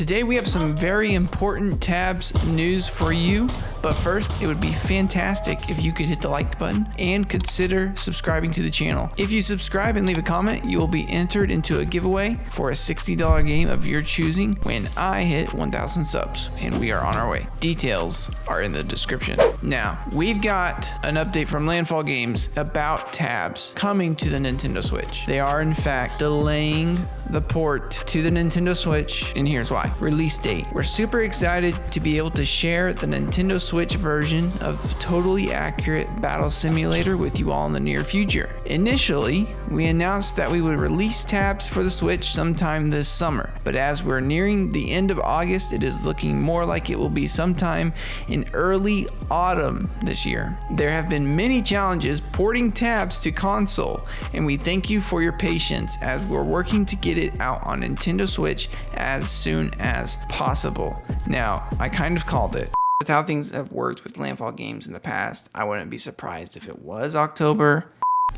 Today we have some very important tabs news for you, but first it would be fantastic if you could hit the like button and consider subscribing to the channel. If you subscribe and leave a comment, you will be entered into a giveaway for a $60 game of your choosing when I hit 1,000 subs, and we are on our way. Details are in the description. Now, we've got an update from Landfall Games about tabs coming to the Nintendo Switch. They are in fact delaying the port to the Nintendo Switch, and here's why. Release date. We're super excited to be able to share the Nintendo Switch version of Totally Accurate Battle Simulator with you all in the near future. Initially, we announced that we would release tabs for the Switch sometime this summer, but as we're nearing the end of August, it is looking more like it will be sometime in early autumn this year. There have been many challenges porting tabs to console, and we thank you for your patience as we're working to get it out on Nintendo Switch as soon as possible. Now, I kind of called it. With how things have worked with Landfall Games in the past, I wouldn't be surprised if it was October.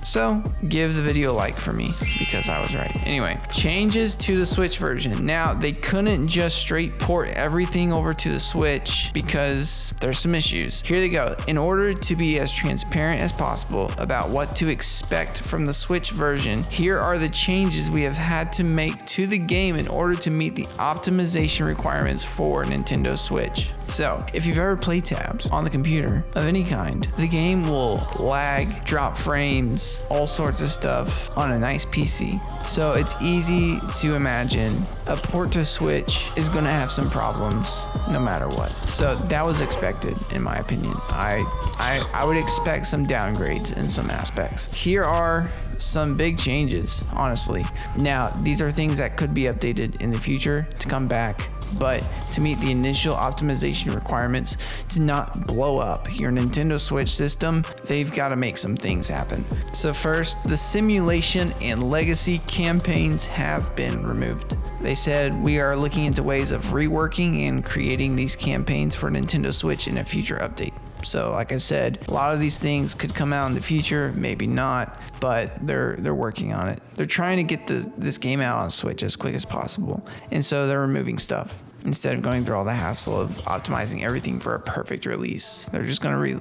So give the video a like for me because I was right. Anyway, changes to the Switch version. Now, they couldn't just straight port everything over to the Switch because there's some issues. Here they go. In order to be as transparent as possible about what to expect from the Switch version, here are the changes we have had to make to the game in order to meet the optimization requirements for Nintendo Switch. So, if you've ever played tabs on the computer of any kind, the game will lag, drop frames, all sorts of stuff on a nice PC. So it's easy to imagine a port to Switch is going to have some problems no matter what. So that was expected, in my opinion. I would expect some downgrades in some aspects. Here are some big changes, honestly. Now, these are things that could be updated in the future to come back, but to meet the initial optimization requirements to not blow up your Nintendo Switch system, they've got to make some things happen. So first, the simulation and legacy campaigns have been removed. They said we are looking into ways of reworking and creating these campaigns for Nintendo Switch in a future update. So like I said, a lot of these things could come out in the future, maybe not, but they're working on it. They're trying to get this game out on Switch as quick as possible, and so they're removing stuff. Instead of going through all the hassle of optimizing everything for a perfect release, they're just gonna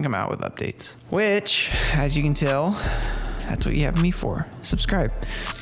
come out with updates. Which, as you can tell, that's what you have me for. Subscribe.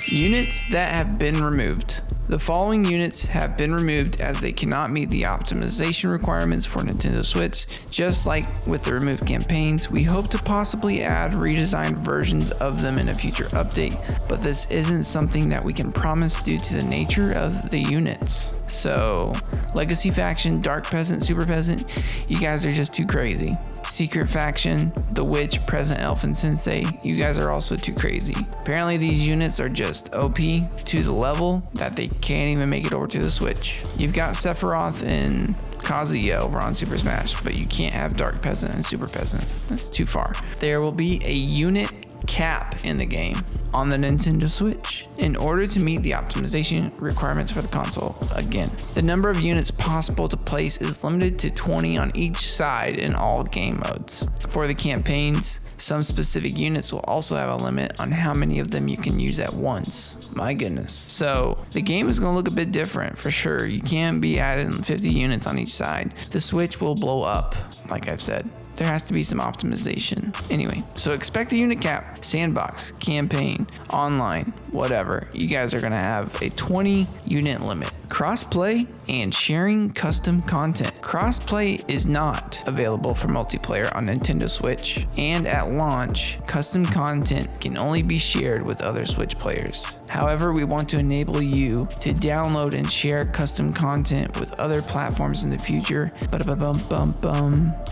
Units that have been removed. The following units have been removed as they cannot meet the optimization requirements for Nintendo Switch. Just like with the removed campaigns, we hope to possibly add redesigned versions of them in a future update, but this isn't something that we can promise due to the nature of the units. So, Legacy Faction, Dark Peasant, Super Peasant, you guys are just too crazy. Secret Faction, The Witch, Present Elf, and Sensei, you guys are also too crazy. Apparently these units are just OP to the level that they can't even make it over to the Switch. You've got Sephiroth and Kazuya over on Super Smash, but you can't have Dark Peasant and Super Peasant. That's too far. There will be a unit cap in the game on the Nintendo Switch in order to meet the optimization requirements for the console. Again, the number of units possible to place is limited to 20 on each side in all game modes. For the campaigns, some specific units will also have a limit on how many of them you can use at once. My goodness. So the game is going to look a bit different for sure. You can't be adding 50 units on each side. The Switch will blow up, like I've said. There has to be some optimization. Anyway, so expect a unit cap, sandbox, campaign, online, whatever. You guys are gonna have a 20 unit limit. Crossplay and sharing custom content. Crossplay is not available for multiplayer on Nintendo Switch, and at launch, custom content can only be shared with other Switch players. However, we want to enable you to download and share custom content with other platforms in the future.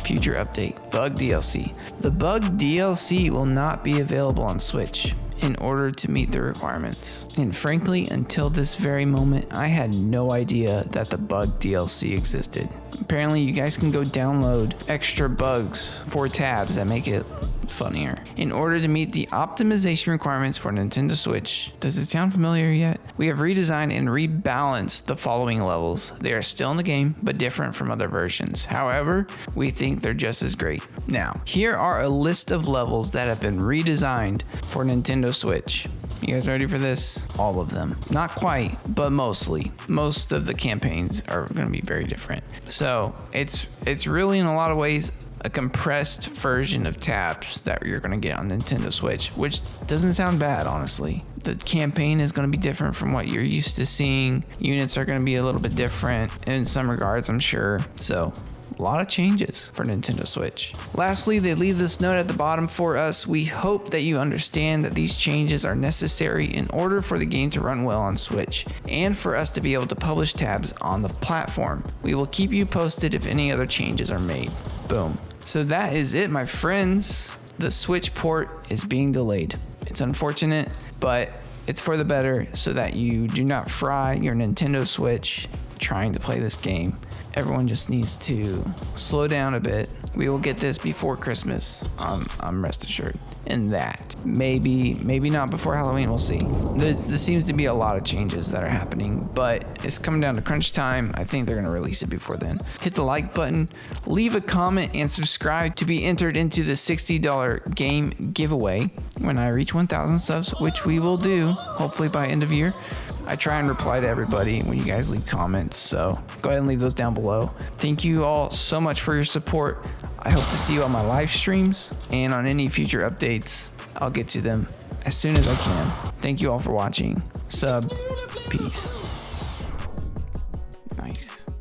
Future update. Bug DLC. The Bug DLC will not be available on Switch in order to meet the requirements. And frankly, until this very moment, I had no idea that the Bug DLC existed. Apparently, you guys can go download extra bugs for tabs that make it funnier. In order to meet the optimization requirements for Nintendo Switch, does it sound familiar yet? We have redesigned and rebalanced the following levels. They are still in the game, but different from other versions. However, we think they're just as great. Now, here are a list of levels that have been redesigned for Nintendo Switch. You guys ready for this? All of them. Not quite, but mostly. Most of the campaigns are going to be very different. So it's really in a lot of ways a compressed version of tabs that you're going to get on Nintendo Switch, which doesn't sound bad, honestly. The campaign is going to be different from what you're used to seeing. Units are going to be a little bit different in some regards, I'm sure. So a lot of changes for Nintendo Switch. Lastly, they leave this note at the bottom for us. We hope that you understand that these changes are necessary in order for the game to run well on Switch and for us to be able to publish tabs on the platform. We will keep you posted if any other changes are made. Boom. So that is it, my friends. The Switch port is being delayed. It's unfortunate, but it's for the better so that you do not fry your Nintendo Switch trying to play this game. Everyone just needs to slow down a bit. We will get this before Christmas. I'm rest assured. And that maybe not before Halloween. We'll see. There seems to be a lot of changes that are happening, but it's coming down to crunch time. I think they're gonna release it before then. Hit the like button, leave a comment, and subscribe to be entered into the $60 game giveaway when I reach 1,000 subs, which we will do hopefully by end of year. I try and reply to everybody when you guys leave comments, so go ahead and leave those down below. Thank you all so much for your support. I hope to see you on my live streams and on any future updates. I'll get to them as soon as I can. Thank you all for watching. Sub. Peace.